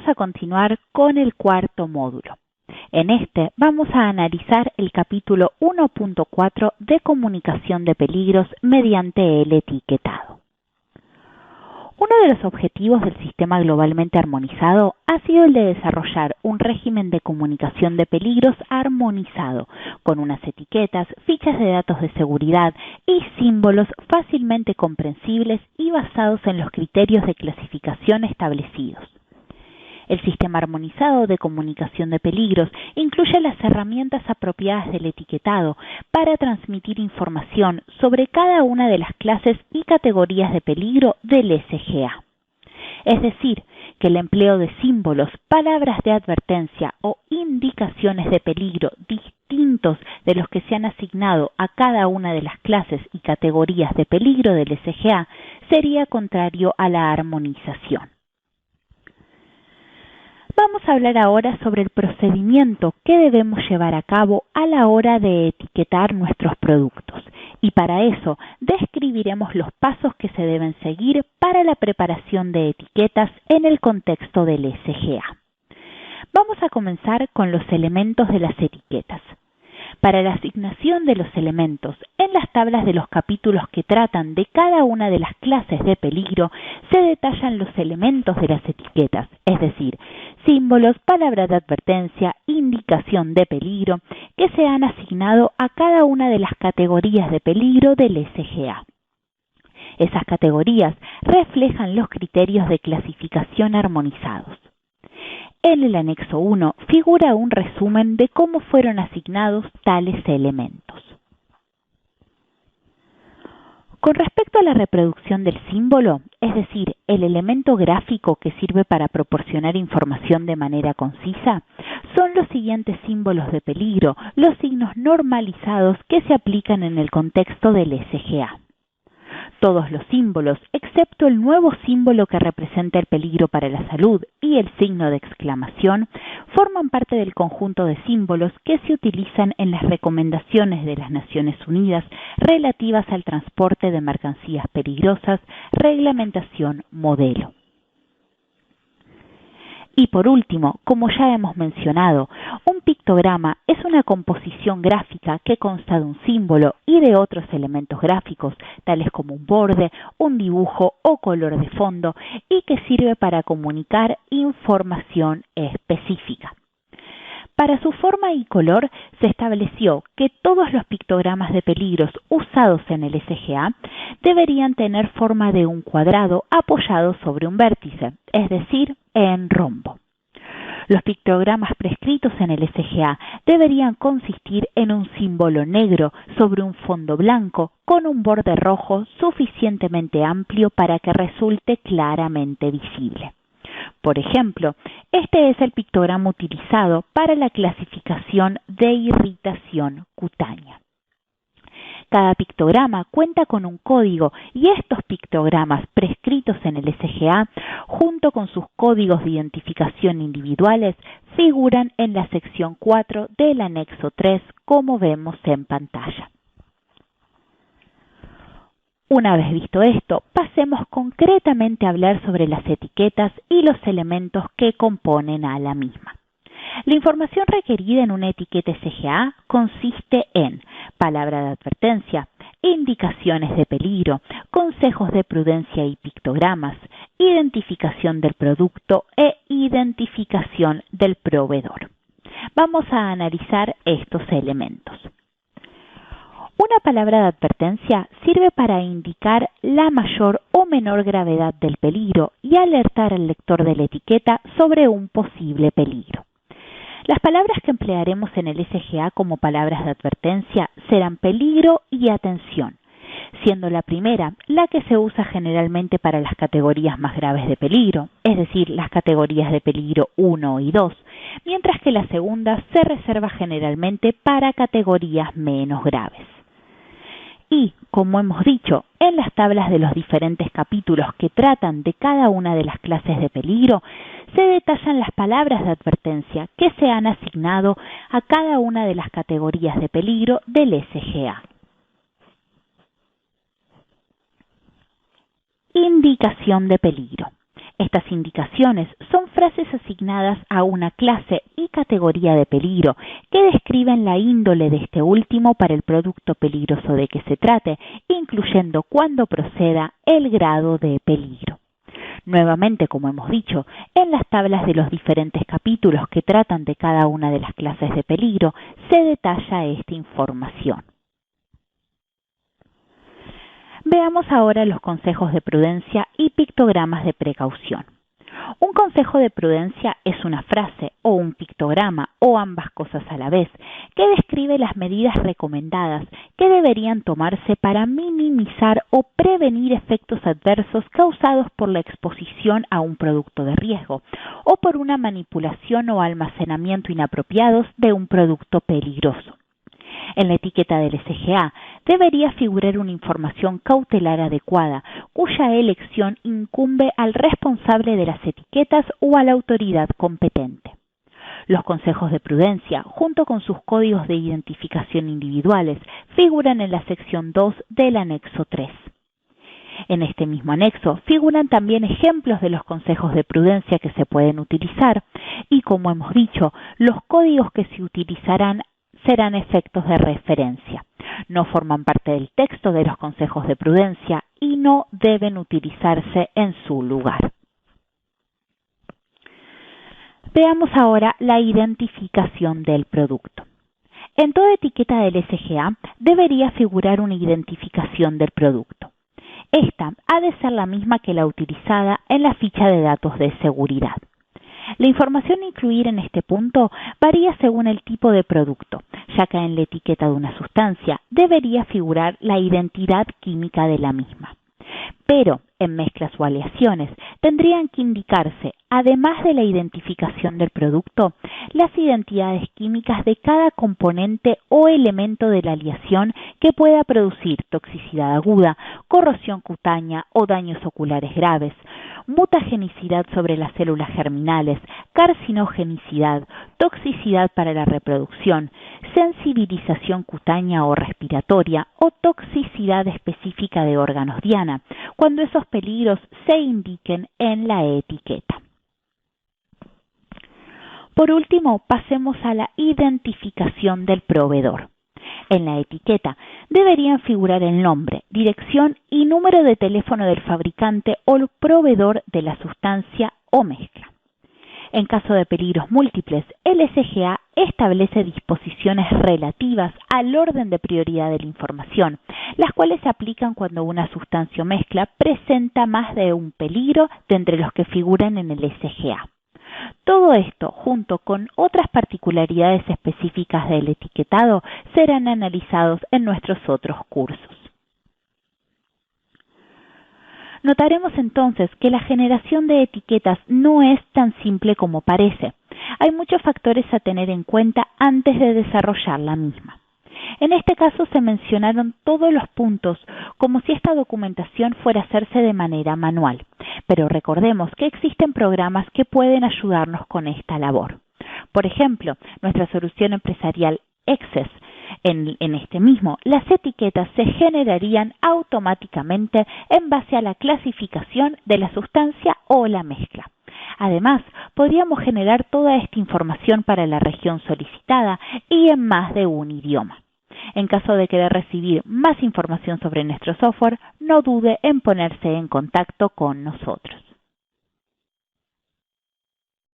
a continuar con el cuarto módulo. En este vamos a analizar el capítulo 1.4 de comunicación de peligros mediante el etiquetado. Uno de los objetivos del sistema globalmente armonizado ha sido el de desarrollar un régimen de comunicación de peligros armonizado, con unas etiquetas, fichas de datos de seguridad y símbolos fácilmente comprensibles y basados en los criterios de clasificación establecidos. El sistema armonizado de comunicación de peligros incluye las herramientas apropiadas del etiquetado para transmitir información sobre cada una de las clases y categorías de peligro del SGA. Es decir, que el empleo de símbolos, palabras de advertencia o indicaciones de peligro distintos de los que se han asignado a cada una de las clases y categorías de peligro del SGA sería contrario a la armonización. Vamos a hablar ahora sobre el procedimiento que debemos llevar a cabo a la hora de etiquetar nuestros productos y para eso describiremos los pasos que se deben seguir para la preparación de etiquetas en el contexto del SGA. Vamos a comenzar con los elementos de las etiquetas. Para la asignación de los elementos en las tablas de los capítulos que tratan de cada una de las clases de peligro se detallan los elementos de las etiquetas, es decir, símbolos, palabras de advertencia, indicación de peligro, que se han asignado a cada una de las categorías de peligro del SGA. Esas categorías reflejan los criterios de clasificación armonizados. En el anexo 1 figura un resumen de cómo fueron asignados tales elementos. Con respecto a la reproducción del símbolo, es decir, el elemento gráfico que sirve para proporcionar información de manera concisa, son los siguientes símbolos de peligro, los signos normalizados que se aplican en el contexto del SGA. Todos los símbolos, excepto el nuevo símbolo que representa el peligro para la salud y el signo de exclamación, forman parte del conjunto de símbolos que se utilizan en las recomendaciones de las Naciones Unidas relativas al transporte de mercancías peligrosas, reglamentación modelo. Y por último, como ya hemos mencionado, un pictograma es una composición gráfica que consta de un símbolo y de otros elementos gráficos, tales como un borde, un dibujo o color de fondo, y que sirve para comunicar información específica. Para su forma y color se estableció que todos los pictogramas de peligros usados en el SGA deberían tener forma de un cuadrado apoyado sobre un vértice, es decir, en rombo. Los pictogramas prescritos en el SGA deberían consistir en un símbolo negro sobre un fondo blanco con un borde rojo suficientemente amplio para que resulte claramente visible. Por ejemplo, este es el pictograma utilizado para la clasificación de irritación cutánea. Cada pictograma cuenta con un código y estos pictogramas prescritos en el SGA, junto con sus códigos de identificación individuales, figuran en la sección 4 del anexo 3, como vemos en pantalla. Una vez visto esto, pasemos concretamente a hablar sobre las etiquetas y los elementos que componen a la misma. La información requerida en una etiqueta SGA consiste en palabra de advertencia, indicaciones de peligro, consejos de prudencia y pictogramas, identificación del producto e identificación del proveedor. Vamos a analizar estos elementos. Una palabra de advertencia sirve para indicar la mayor o menor gravedad del peligro y alertar al lector de la etiqueta sobre un posible peligro. Las palabras que emplearemos en el SGA como palabras de advertencia serán peligro y atención, siendo la primera la que se usa generalmente para las categorías más graves de peligro, es decir, las categorías de peligro 1 y 2, mientras que la segunda se reserva generalmente para categorías menos graves. Y, como hemos dicho, en las tablas de los diferentes capítulos que tratan de cada una de las clases de peligro, se detallan las palabras de advertencia que se han asignado a cada una de las categorías de peligro del SGA. Indicación de peligro. Estas indicaciones son frases asignadas a una clase y categoría de peligro que describen la índole de este último para el producto peligroso de que se trate, incluyendo cuando proceda el grado de peligro. Nuevamente, como hemos dicho, en las tablas de los diferentes capítulos que tratan de cada una de las clases de peligro se detalla esta información. Veamos ahora los consejos de prudencia y pictogramas de precaución. Un consejo de prudencia es una frase o un pictograma o ambas cosas a la vez que describe las medidas recomendadas que deberían tomarse para minimizar o prevenir efectos adversos causados por la exposición a un producto de riesgo o por una manipulación o almacenamiento inapropiados de un producto peligroso. En la etiqueta del SGA debería figurar una información cautelar adecuada, cuya elección incumbe al responsable de las etiquetas o a la autoridad competente. Los consejos de prudencia, junto con sus códigos de identificación individuales, figuran en la sección 2 del anexo 3. En este mismo anexo figuran también ejemplos de los consejos de prudencia que se pueden utilizar y, como hemos dicho, los códigos que se utilizarán serán efectos de referencia. No forman parte del texto de los consejos de prudencia y no deben utilizarse en su lugar. Veamos ahora la identificación del producto. En toda etiqueta del SGA debería figurar una identificación del producto. Esta ha de ser la misma que la utilizada en la ficha de datos de seguridad. La información a incluir en este punto varía según el tipo de producto, ya que en la etiqueta de una sustancia debería figurar la identidad química de la misma. Pero en mezclas o aleaciones tendrían que indicarse, además de la identificación del producto, las identidades químicas de cada componente o elemento de la aleación que pueda producir toxicidad aguda, corrosión cutánea o daños oculares graves, mutagenicidad sobre las células germinales, carcinogenicidad, toxicidad para la reproducción, sensibilización cutánea o respiratoria o toxicidad específica de órganos diana, cuando esos peligros se indiquen en la etiqueta. Por último, pasemos a la identificación del proveedor. En la etiqueta deberían figurar el nombre, dirección y número de teléfono del fabricante o el proveedor de la sustancia o mezcla. En caso de peligros múltiples, el SGA establece disposiciones relativas al orden de prioridad de la información, las cuales se aplican cuando una sustancia o mezcla presenta más de un peligro de entre los que figuran en el SGA. Todo esto, junto con otras particularidades específicas del etiquetado, serán analizados en nuestros otros cursos. Notaremos entonces que la generación de etiquetas no es tan simple como parece. Hay muchos factores a tener en cuenta antes de desarrollar la misma. En este caso se mencionaron todos los puntos como si esta documentación fuera a hacerse de manera manual, pero recordemos que existen programas que pueden ayudarnos con esta labor. Por ejemplo, nuestra solución empresarial Access. En este mismo, las etiquetas se generarían automáticamente en base a la clasificación de la sustancia o la mezcla. Además, podríamos generar toda esta información para la región solicitada y en más de un idioma. En caso de querer recibir más información sobre nuestro software, no dude en ponerse en contacto con nosotros.